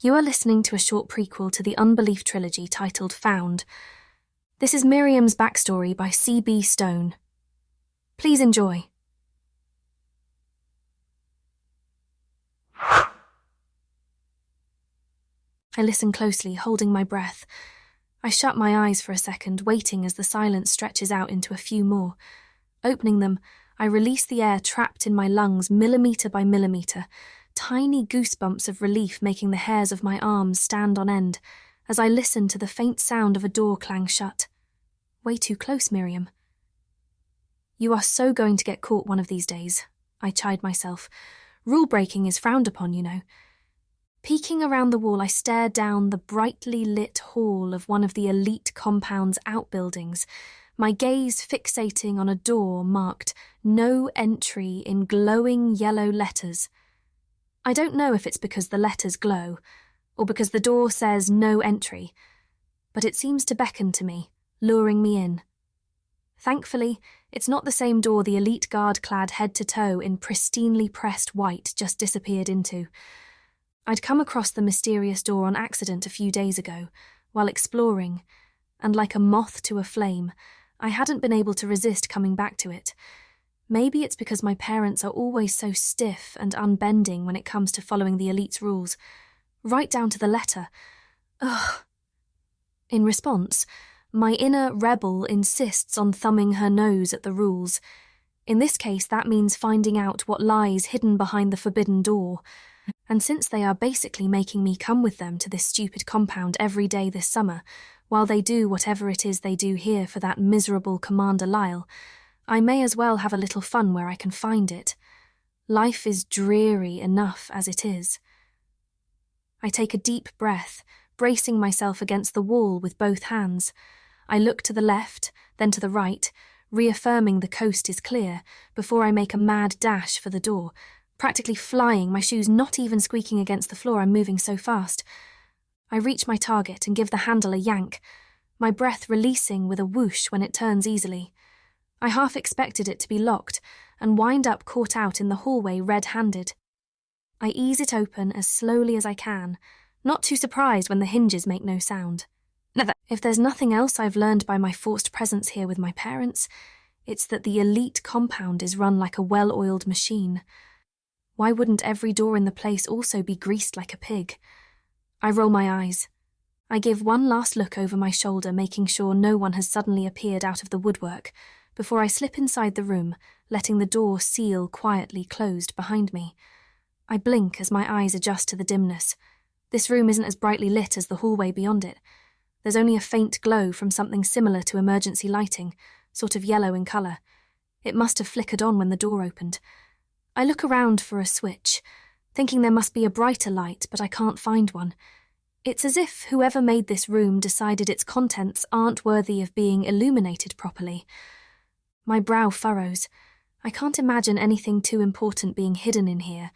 You are listening to a short prequel to the Unbelief Trilogy titled Found. This is Miriam's backstory by C.B. Stone. Please enjoy. I listen closely, holding my breath. I shut my eyes for a second, waiting as the silence stretches out into a few more. Opening them, I release the air trapped in my lungs millimetre by millimetre, tiny goosebumps of relief making the hairs of my arms stand on end as I listen to the faint sound of a door clang shut. Way too close, Miriam. You are so going to get caught one of these days, I chide myself. Rule breaking is frowned upon, you know. Peeking around the wall, I stare down the brightly lit hall of one of the elite compound's outbuildings, my gaze fixating on a door marked "No Entry" in glowing yellow letters. I don't know if it's because the letters glow, or because the door says "No Entry," but it seems to beckon to me, luring me in. Thankfully, it's not the same door the elite guard clad head to toe in pristinely pressed white just disappeared into. I'd come across the mysterious door on accident a few days ago, while exploring, and like a moth to a flame, I hadn't been able to resist coming back to it. Maybe it's because my parents are always so stiff and unbending when it comes to following the elite's rules, right down to the letter. Ugh. In response, my inner rebel insists on thumbing her nose at the rules. In this case, that means finding out what lies hidden behind the forbidden door. And since they are basically making me come with them to this stupid compound every day this summer, while they do whatever it is they do here for that miserable Commander Lyle, I may as well have a little fun where I can find it. Life is dreary enough as it is. I take a deep breath, bracing myself against the wall with both hands. I look to the left, then to the right, reaffirming the coast is clear, before I make a mad dash for the door, practically flying, my shoes not even squeaking against the floor, I'm moving so fast. I reach my target and give the handle a yank, my breath releasing with a whoosh when it turns easily. I half expected it to be locked and wind up caught out in the hallway red-handed. I ease it open as slowly as I can, not too surprised when the hinges make no sound. If there's nothing else I've learned by my forced presence here with my parents, it's that the elite compound is run like a well-oiled machine. Why wouldn't every door in the place also be greased like a pig? I roll my eyes. I give one last look over my shoulder, making sure no one has suddenly appeared out of the woodwork, before I slip inside the room, letting the door seal quietly closed behind me. I blink as my eyes adjust to the dimness. This room isn't as brightly lit as the hallway beyond it. There's only a faint glow from something similar to emergency lighting, sort of yellow in colour. It must have flickered on when the door opened. I look around for a switch, thinking there must be a brighter light, but I can't find one. It's as if whoever made this room decided its contents aren't worthy of being illuminated properly. My brow furrows. I can't imagine anything too important being hidden in here,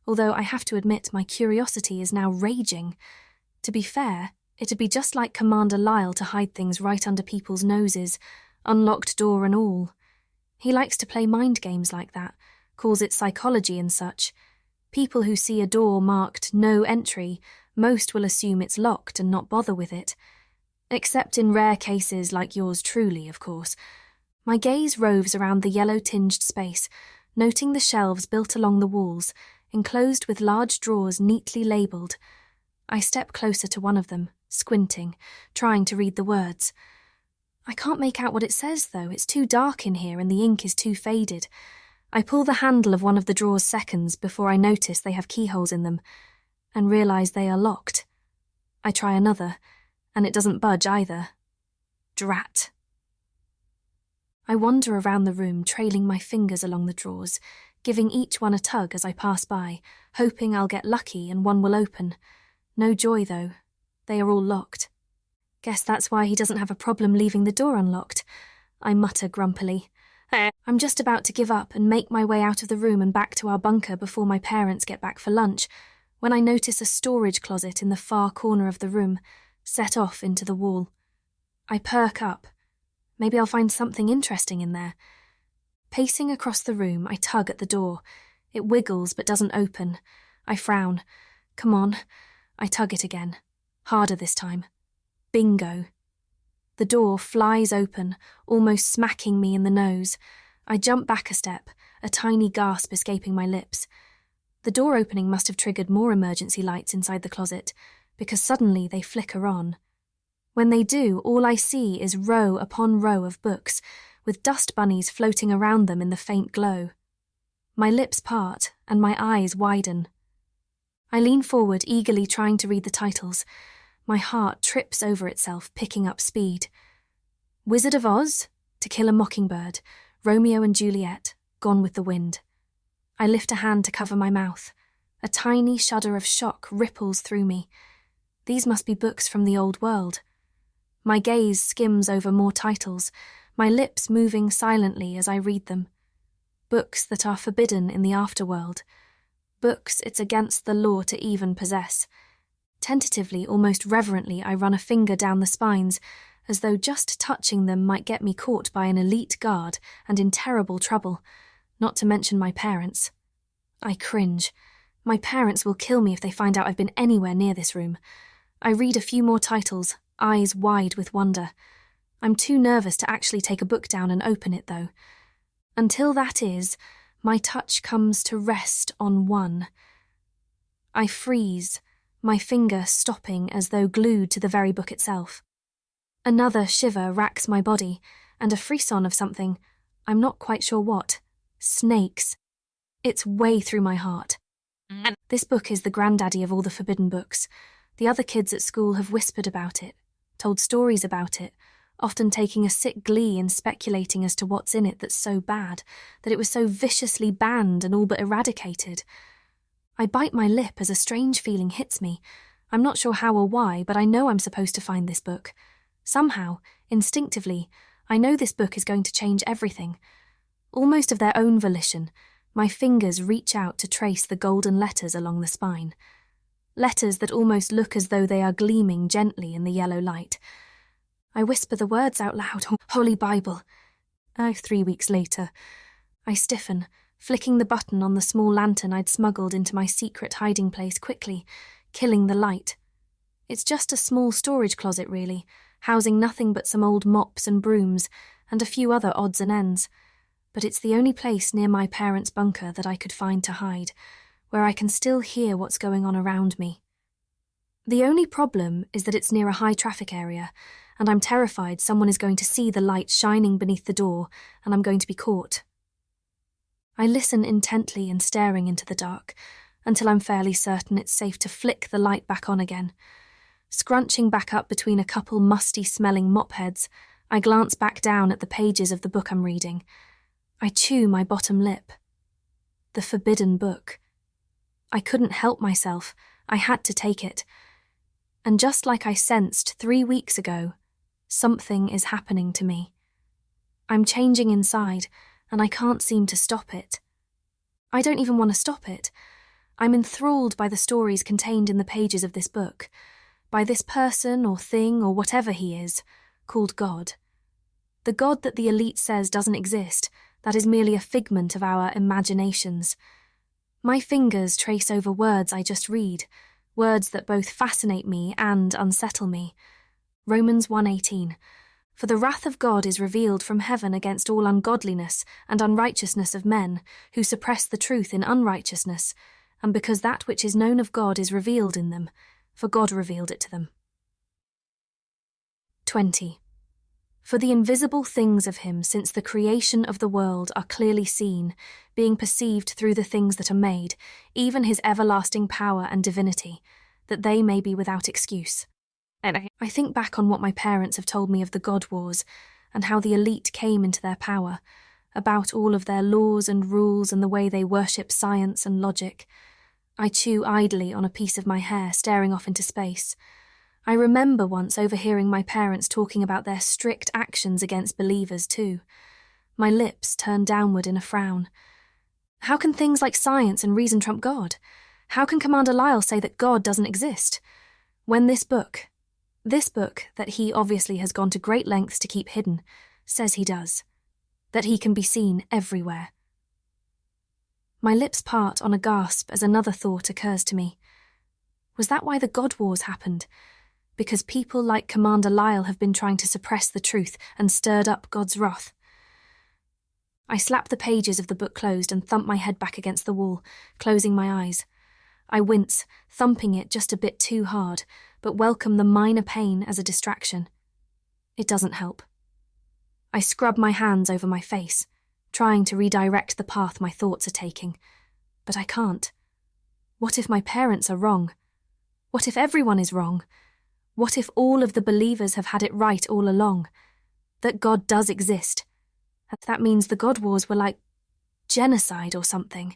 although I have to admit my curiosity is now raging. To be fair, it'd be just like Commander Lyle to hide things right under people's noses, unlocked door and all. He likes to play mind games like that, calls it psychology and such. People who see a door marked "No Entry," most will assume it's locked and not bother with it. Except in rare cases like yours truly, of course. My gaze roves around the yellow-tinged space, noting the shelves built along the walls, enclosed with large drawers neatly labelled. I step closer to one of them, squinting, trying to read the words. I can't make out what it says, though. It's too dark in here and the ink is too faded. I pull the handle of one of the drawers seconds before I notice they have keyholes in them, and realise they are locked. I try another, and it doesn't budge either. Drat. I wander around the room, trailing my fingers along the drawers, giving each one a tug as I pass by, hoping I'll get lucky and one will open. No joy, though. They are all locked. Guess that's why he doesn't have a problem leaving the door unlocked, I mutter grumpily. I'm just about to give up and make my way out of the room and back to our bunker before my parents get back for lunch, when I notice a storage closet in the far corner of the room, set off into the wall. I perk up. Maybe I'll find something interesting in there. Pacing across the room, I tug at the door. It wiggles but doesn't open. I frown. Come on. I tug it again, harder this time. Bingo. The door flies open, almost smacking me in the nose. I jump back a step, a tiny gasp escaping my lips. The door opening must have triggered more emergency lights inside the closet, because suddenly they flicker on. When they do, all I see is row upon row of books, with dust bunnies floating around them in the faint glow. My lips part, and my eyes widen. I lean forward, eagerly trying to read the titles. My heart trips over itself, picking up speed. Wizard of Oz, To Kill a Mockingbird, Romeo and Juliet, Gone with the Wind. I lift a hand to cover my mouth. A tiny shudder of shock ripples through me. These must be books from the old world. My gaze skims over more titles, my lips moving silently as I read them. Books that are forbidden in the afterworld. Books it's against the law to even possess. Tentatively, almost reverently, I run a finger down the spines, as though just touching them might get me caught by an elite guard and in terrible trouble, not to mention my parents. I cringe. My parents will kill me if they find out I've been anywhere near this room. I read a few more titles, eyes wide with wonder. I'm too nervous to actually take a book down and open it, though. Until that is, my touch comes to rest on one. I freeze, my finger stopping as though glued to the very book itself. Another shiver racks my body, and a frisson of something, I'm not quite sure what, snakes. It's way through my heart. This book is the granddaddy of all the forbidden books. The other kids at school have whispered about it, told stories about it, often taking a sick glee in speculating as to what's in it that's so bad, that it was so viciously banned and all but eradicated. I bite my lip as a strange feeling hits me. I'm not sure how or why, but I know I'm supposed to find this book. Somehow, instinctively, I know this book is going to change everything. Almost of their own volition, my fingers reach out to trace the golden letters along the spine. Letters that almost look as though they are gleaming gently in the yellow light. I whisper the words out loud, Holy Bible. 3 weeks later. I stiffen, flicking the button on the small lantern I'd smuggled into my secret hiding place quickly, killing the light. It's just a small storage closet, really, housing nothing but some old mops and brooms, and a few other odds and ends. But it's the only place near my parents' bunker that I could find to hide, where I can still hear what's going on around me. The only problem is that it's near a high-traffic area, and I'm terrified someone is going to see the light shining beneath the door, and I'm going to be caught. I listen intently and staring into the dark, until I'm fairly certain it's safe to flick the light back on again. Scrunching back up between a couple musty-smelling mop heads, I glance back down at the pages of the book I'm reading. I chew my bottom lip. The forbidden book. I couldn't help myself. I had to take it. And just like I sensed 3 weeks ago, something is happening to me. I'm changing inside, and I can't seem to stop it. I don't even want to stop it. I'm enthralled by the stories contained in the pages of this book, by this person or thing or whatever he is, called God. The God that the elite says doesn't exist, that is merely a figment of our imaginations. My fingers trace over words I just read, words that both fascinate me and unsettle me. Romans 1:18. For the wrath of God is revealed from heaven against all ungodliness and unrighteousness of men, who suppress the truth in unrighteousness, and because that which is known of God is revealed in them, for God revealed it to them. 20. For the invisible things of him since the creation of the world are clearly seen, being perceived through the things that are made, even his everlasting power and divinity, that they may be without excuse. And I think back on what my parents have told me of the God Wars, and how the elite came into their power, about all of their laws and rules and the way they worship science and logic. I chew idly on a piece of my hair, staring off into space. I remember once overhearing my parents talking about their strict actions against believers too. My lips turned downward in a frown. How can things like science and reason trump God? How can Commander Lyle say that God doesn't exist? When this book that he obviously has gone to great lengths to keep hidden, says he does. That he can be seen everywhere. My lips part on a gasp as another thought occurs to me. Was that why the God Wars happened? Because people like Commander Lyle have been trying to suppress the truth and stirred up God's wrath? I slapped the pages of the book closed and thumped my head back against the wall, closing my eyes. I wince, thumping it just a bit too hard, but welcome the minor pain as a distraction. It doesn't help. I scrub my hands over my face, trying to redirect the path my thoughts are taking, but I can't. What if my parents are wrong? What if everyone is wrong? What if all of the believers have had it right all along? That God does exist. That means the God Wars were like genocide or something.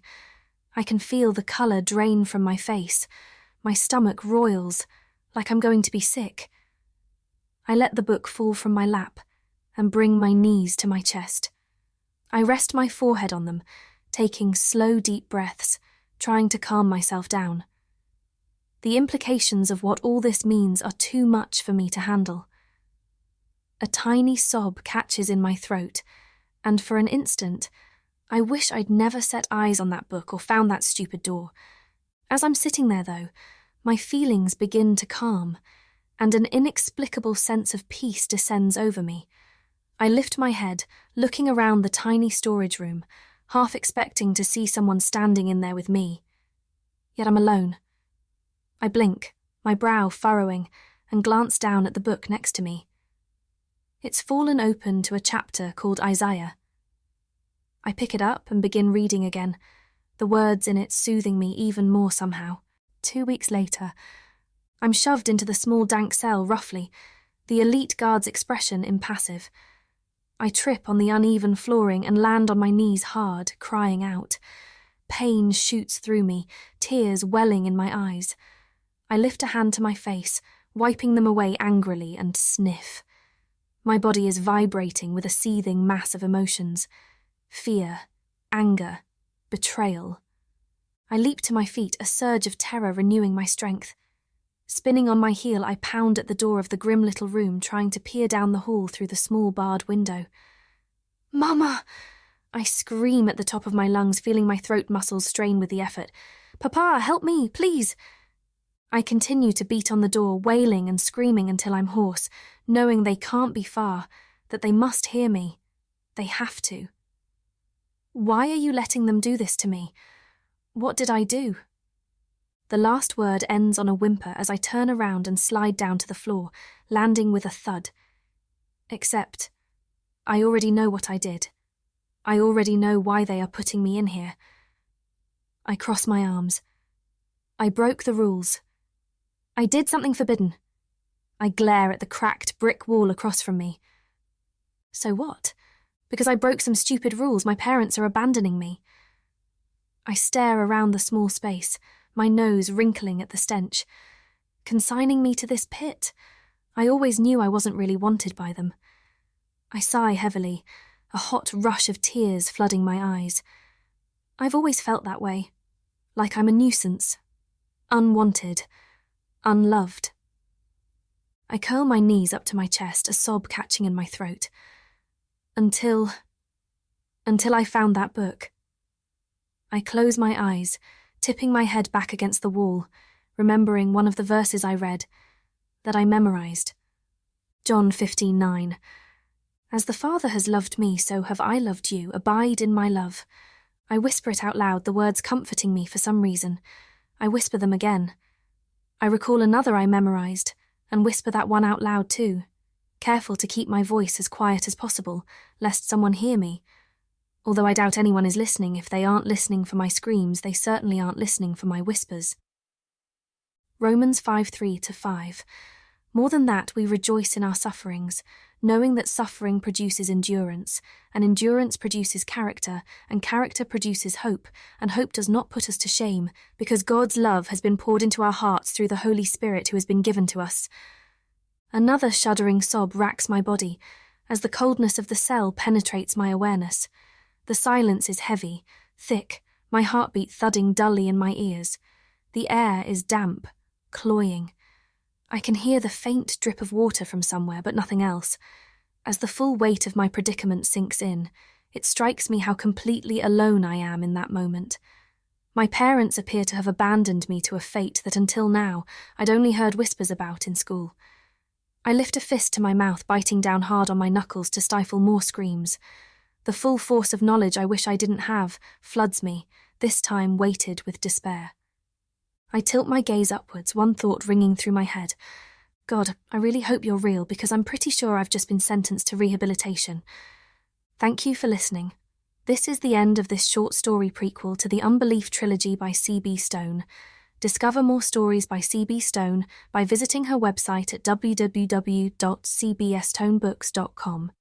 I can feel the colour drain from my face. My stomach roils, like I'm going to be sick. I let the book fall from my lap and bring my knees to my chest. I rest my forehead on them, taking slow, deep breaths, trying to calm myself down. The implications of what all this means are too much for me to handle. A tiny sob catches in my throat, and for an instant, I wish I'd never set eyes on that book or found that stupid door. As I'm sitting there, though, my feelings begin to calm, and an inexplicable sense of peace descends over me. I lift my head, looking around the tiny storage room, half expecting to see someone standing in there with me. Yet I'm alone. I blink, my brow furrowing, and glance down at the book next to me. It's fallen open to a chapter called Isaiah. I pick it up and begin reading again, the words in it soothing me even more somehow. 2 weeks later, I'm shoved into the small dank cell roughly, the elite guard's expression impassive. I trip on the uneven flooring and land on my knees hard, crying out. Pain shoots through me, tears welling in my eyes. I lift a hand to my face, wiping them away angrily, and sniff. My body is vibrating with a seething mass of emotions. Fear, anger, betrayal. I leap to my feet, a surge of terror renewing my strength. Spinning on my heel, I pound at the door of the grim little room, trying to peer down the hall through the small barred window. "Mama!" I scream at the top of my lungs, feeling my throat muscles strain with the effort. "Papa, help me, please!" I continue to beat on the door, wailing and screaming until I'm hoarse, knowing they can't be far, that they must hear me. They have to. "Why are you letting them do this to me? What did I do?" The last word ends on a whimper as I turn around and slide down to the floor, landing with a thud. Except, I already know what I did. I already know why they are putting me in here. I cross my arms. I broke the rules. I did something forbidden. I glare at the cracked brick wall across from me. So what? Because I broke some stupid rules, my parents are abandoning me. I stare around the small space, my nose wrinkling at the stench. Consigning me to this pit? I always knew I wasn't really wanted by them. I sigh heavily, a hot rush of tears flooding my eyes. I've always felt that way, like I'm a nuisance, unwanted, unloved. I curl my knees up to my chest, a sob catching in my throat. Until I found that book. I close my eyes, tipping my head back against the wall, remembering one of the verses I read, that I memorized. John 15:9. "As the Father has loved me, so have I loved you. Abide in my love." I whisper it out loud, the words comforting me for some reason. I whisper them again. I recall another I memorized, and whisper that one out loud too, careful to keep my voice as quiet as possible, lest someone hear me. Although I doubt anyone is listening, if they aren't listening for my screams, they certainly aren't listening for my whispers. Romans 5:3-5. More than that, we rejoice in our sufferings, knowing that suffering produces endurance, and endurance produces character, and character produces hope, and hope does not put us to shame, because God's love has been poured into our hearts through the Holy Spirit who has been given to us. Another shuddering sob racks my body, as the coldness of the cell penetrates my awareness. The silence is heavy, thick, my heartbeat thudding dully in my ears. The air is damp, cloying. I can hear the faint drip of water from somewhere, but nothing else. As the full weight of my predicament sinks in, it strikes me how completely alone I am in that moment. My parents appear to have abandoned me to a fate that until now I'd only heard whispers about in school. I lift a fist to my mouth, biting down hard on my knuckles to stifle more screams. The full force of knowledge I wish I didn't have floods me, this time weighted with despair. I tilt my gaze upwards, one thought ringing through my head. God, I really hope you're real, because I'm pretty sure I've just been sentenced to rehabilitation. Thank you for listening. This is the end of this short story prequel to the Unbelief Trilogy by C.B. Stone. Discover more stories by C.B. Stone by visiting her website at www.cbstonebooks.com.